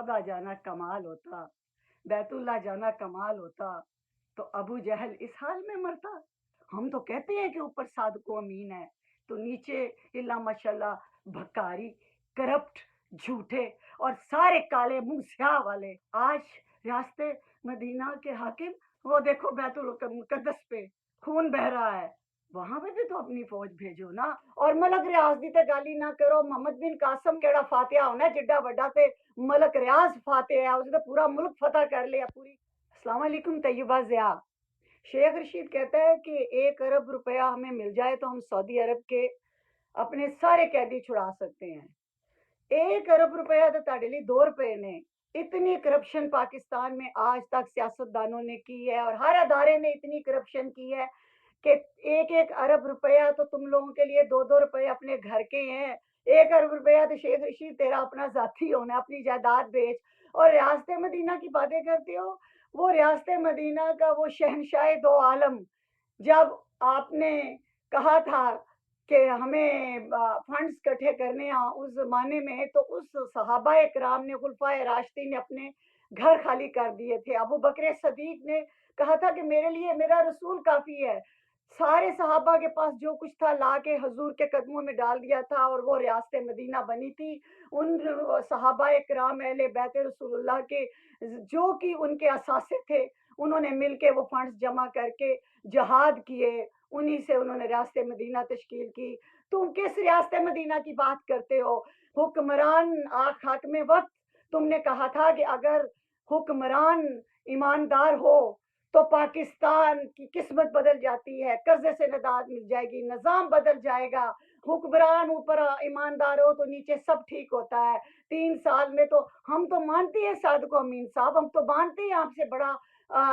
काबा जाना कमाल होता, बैतुल्ला जाना कमाल होता, तो अबू जहल इस हाल में मरता। हम तो कहते हैं कि ऊपर सादको अमीन है, तो नीचे इल्ला माशाल्लाह भकारी, करप्ट, झूठे और सारे काले मुंह स्याह वाले। आज रास्ते मदीना के हाकिम, वो देखो बैतुल मुकद्दस पे खून बह रहा है, वहां पे भी तो अपनी फौज भेजो ना। और मलक रियाज दी ते गाली ना करो, मोहम्मद बिन कासम केड़ा फातिहा होना जिड्डा वड्डा, ते मलक रियाज फातिहा है, उसने पूरा मुल्क फतह कर लिया पूरी। अस्सलाम वालेकुम तैयबा ज़िया। शेख रशीद कहता है कि 1 अरब रुपया हमें मिल जाए तो हम सऊदी अरब के अपने सारे कैदी छुड़ा सकते हैं। 1 अरब रुपया तो ताड़े लिए 2 रुपए ने। इतनी करप्शन पाकिस्तान में आज तक सियासतदानों ने की है, और हर अदारे ने इतनी करप्शन की है कि 1-1 अरब रुपया तो तुम लोगों के लिए 2-2 रुपए अपने घर के हैं। 1 अरब रुपया तो शेख रशीद तेरा अपना जाती होना, अपनी जायदाद बेच। और रियासत मदीना की बातें करते हो, वो रियासत मदीना का वो शहनशाह दो आलम, जब आपने कहा था कि हमें फंड्स इकट्ठे करने हैं उस ज़माने में, तो उस सहाबा इकराम ने, खुलफाए राशिदीन ने अपने घर खाली कर दिए थे। अबू बकर सदीक ने कहा था कि मेरे लिए मेरा रसूल काफ़ी है। सारे सहाबा के पास जो कुछ था ला के हजूर के कदमों में डाल दिया था, और वो रियासत मदीना बनी थी। उन सहाबा इकराम अहले बैत रसूलुल्लाह के जो कि उनके असासे थे, उन्होंने मिल के वो फंड्स जमा करके जहाद किए, उन्हीं से उन्होंने रियासत मदीना तश्कील की। तुम किस रियासत मदीना की बात करते हो? हुक्मरान हाकिम वक्त, तुमने कहा था कि अगर हुक्मरान ईमानदार हो तो पाकिस्तान की किस्मत बदल जाती है, कर्जे से निजात मिल जाएगी, निज़ाम बदल जाएगा। हुक्मरान ऊपर ईमानदार हो तो नीचे सब ठीक होता है। 3 साल में तो हम तो मानते हैं सादको अमीन साहब, हम तो मानते हैं आपसे बड़ा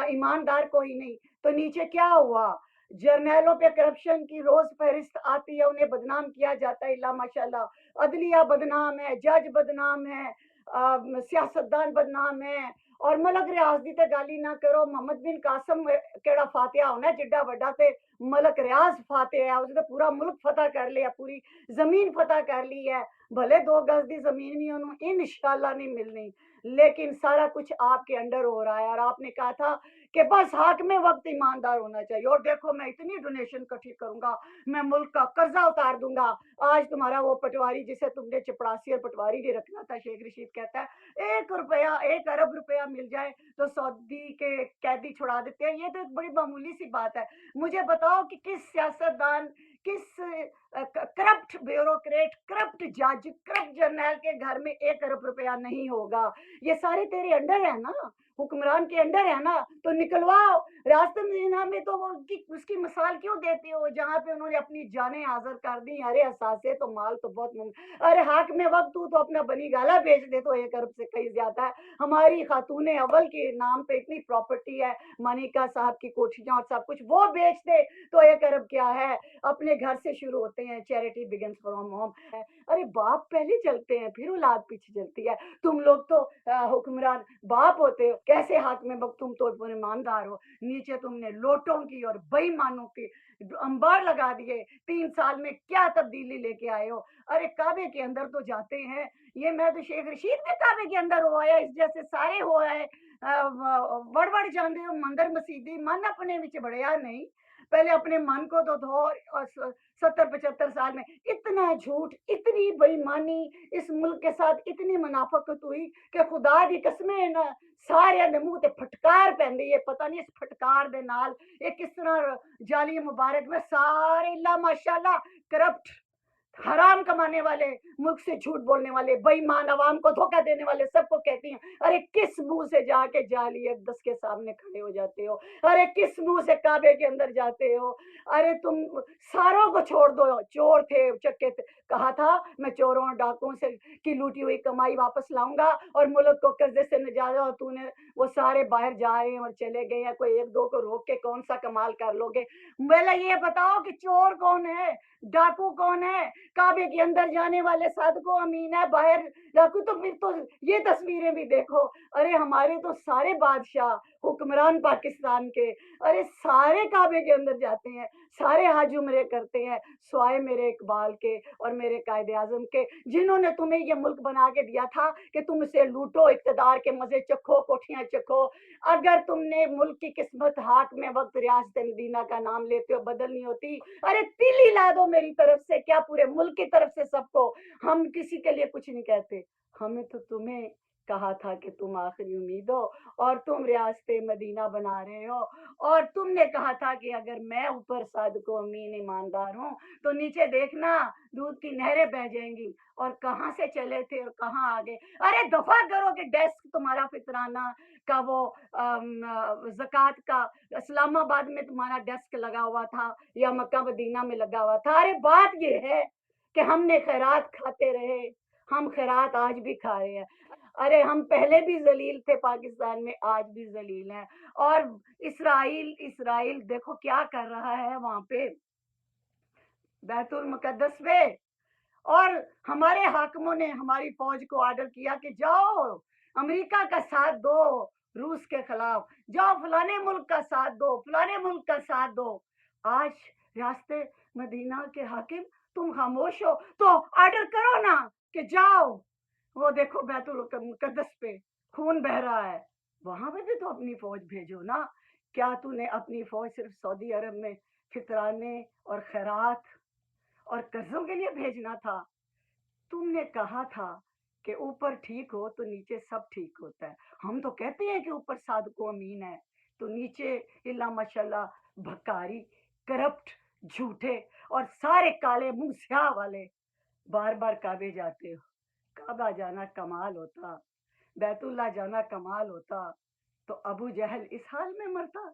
ईमानदार कोई नहीं। तो नीचे क्या हुआ? जर्नैलों पे करप्शन की रोज फहरिस्त आती है, उन्हें बदनाम किया जाता है। इल्ला माशाल्लाह अदलिया बदनाम है, जज बदनाम है, सियासतदान बदनाम है। और मलक रियाज दी ते गाली ना करो, मोहम्मद बिन कासम केड़ा फातिहा होना जिड्डा वड्डा, ते मलक रियाज फातिहा है, उसने पूरा मुल्क फतह कर लिया, पूरी जमीन फतह कर ली है। भले 2 गज की जमीन भी उन्होंने इंशाल्लाह नहीं मिलनी, लेकिन सारा कुछ आपके अंडर हो रहा है। और आपने कहा था कि बस हाकिम वक्त ईमानदार होना चाहिए, और देखो मैं इतनी डोनेशन इकट्ठी करूंगा, मैं मुल्क का कर्जा उतार दूंगा। आज तुम्हारा वो पटवारी जिसे तुमने चपड़ासी और पटवारी नहीं रखना था, शेख रशीद कहता है 1 रुपया 1 अरब रुपया मिल जाए तो सऊदी के कैदी छुड़ा देते हैं। ये तो एक बड़ी मामूली सी बात है। मुझे बताओ कि किस सियासतदान, किस करप्ट ब्यूरोक्रेट, करप्ट जज, करप्ट जर्नल के घर में 1 अरब रुपया नहीं होगा? ये सारे तेरे अंडर है ना, हुक्मरान के अंडर है ना, तो निकलवाओ। रियासत मदीना में तो वो उसकी मिसाल क्यों देती हो, जहाँ पे उन्होंने अपनी जानें हाजिर कर दी। अरे असासे तो माल तो बहुत अरे हाकिम वक्त तू तो अपना बनी गाला बेच दे तो 1 अरब से कहीं ज्यादा है। हमारी खातून अव्वल के नाम पे इतनी प्रॉपर्टी है, मानिका साहब की कोठियां और सब कुछ, वो बेच दे तो 1 अरब क्या है। अपने घर से शुरू होते हैं, चैरिटी बिगिंस फ्रॉम होम। अरे बाप पहले चलते हैं, फिर औलाद पीछे चलती है। तुम लोग तो हुक्मरान बाप होते हो, कैसे हाकिम वक्त तुम तो ईमानदार हो, नीचे तुमने लोटों की और बेईमानों की अंबार लगा दिए। 3 साल में क्या तब्दीली लेके आए हो? अरे काबे के अंदर तो जाते हैं, ये मैं तो शेख रशीद में काबे के अंदर हो आया, इस जैसे सारे हो आए। वड़ वड़ जाते हो मंदिर मसीदी, मन अपने विच बड़िया नहीं। पहले अपने मन को तो धो। और 70-75 साल में इतना झूठ, इतनी बेईमानी, इस मुल्क के साथ इतनी मुनाफकत हुई कि खुदा दी कसमें ना सारे दे मुंह ते फटकार पैंदी है। पता नहीं इस फटकार दे नाल ये किस तरह जाली मुबारक में सारे अल्लाह माशाल्लाह करप्ट, हराम कमाने वाले, मुल्क से झूठ बोलने वाले, बेईमान, अवाम को धोखा देने वाले सबको कहती हैं। अरे किस मुंह से जाके जाली अक़दस के सामने खड़े हो जाते हो? अरे किस मुंह से काबे के अंदर जाते हो? अरे तुम सारों को छोड़ दो, चोर थे, चक्के थे, कहा था मैं चोरों और डाकुओं से की लूटी हुई कमाई वापस लाऊंगा और मुल्क को कर्जे से निजात। और तूने वो सारे बाहर जा रहे हैं और चले गए हैं, कोई 1-2 को रोक के कौन सा कमाल कर लोगे? पहले ये बताओ कि चोर कौन है, डाकू कौन है? काबे के अंदर जाने वाले सादको अमीन है, बाहर डाकू तो फिर तो ये तस्वीरें भी देखो, अरे हमारे तो सारे बादशाह हुक्मरान पाकिस्तान के, अरे सारे काबे के अंदर जाते हैं, सारे हज उम्रे करते हैं, स्वाए मेरे इकबाल के और मेरे कायदे आजम के, जिन्होंने तुम्हें ये मुल्क बना के दिया था कि तुम इसे लूटो, इक्तदार के मजे चखो, कोठियां चखो। अगर तुमने मुल्क की किस्मत हाक में वक्त रियासत मदीना का नाम लेते हो बदलनी होती, अरे तिल ही ला दो मेरी तरफ से, क्या पूरे मुल्क की तरफ से सबको। हम किसी के लिए कुछ नहीं कहते, हमें तो तुम्हें कहा था कि तुम आखिरी उम्मीद हो और तुम रियासत मदीना बना रहे हो, और तुमने कहा था कि अगर मैं ऊपर सादिक अमीन ईमानदार हूँ तो नीचे देखना दूध की नहरें बह जाएंगी। और कहाँ से चले थे और कहाँ आ गए। अरे दफा करो कि डेस्क तुम्हारा फितराना का वो जक़ात का इस्लामाबाद में तुम्हारा डेस्क लगा हुआ था या मक्का मदीना में लगा हुआ था। अरे बात ये है कि हमने खैरात खाते रहे, हम खैरात आज भी खा रहे हैं। अरे हम पहले भी जलील थे पाकिस्तान में, आज भी जलील हैं। और इसराइल इसराइल देखो क्या कर रहा है वहां पे बैतुल मुकद्दस पे। और हमारे हाकिमों ने हमारी फौज को ऑर्डर किया कि जाओ अमेरिका का साथ दो रूस के खिलाफ, जाओ फलाने मुल्क का साथ दो, फलाने मुल्क का साथ दो। आज रास्ते मदीना के हाकिम तुम खामोश हो, तो ऑर्डर करो ना कि जाओ, वो देखो बैतुल मुकद्दस पे खून बह रहा है, वहां पे भी तो अपनी फौज भेजो ना। क्या तूने अपनी फौज सिर्फ सऊदी अरब में फितराने और खैरात और कर्जों के लिए भेजना था? तुमने कहा था कि ऊपर ठीक हो तो नीचे सब ठीक होता है। हम तो कहते हैं कि ऊपर सादको अमीन है, तो नीचे इल्ला माशाल्लाह भकारी, करप्ट, झूठे और सारे काले मुंह स्याह वाले बार बार काबे जाते हो। काबा जाना कमाल होता, बैतुल्ला जाना कमाल होता, तो अबू जहल इस हाल में मरता।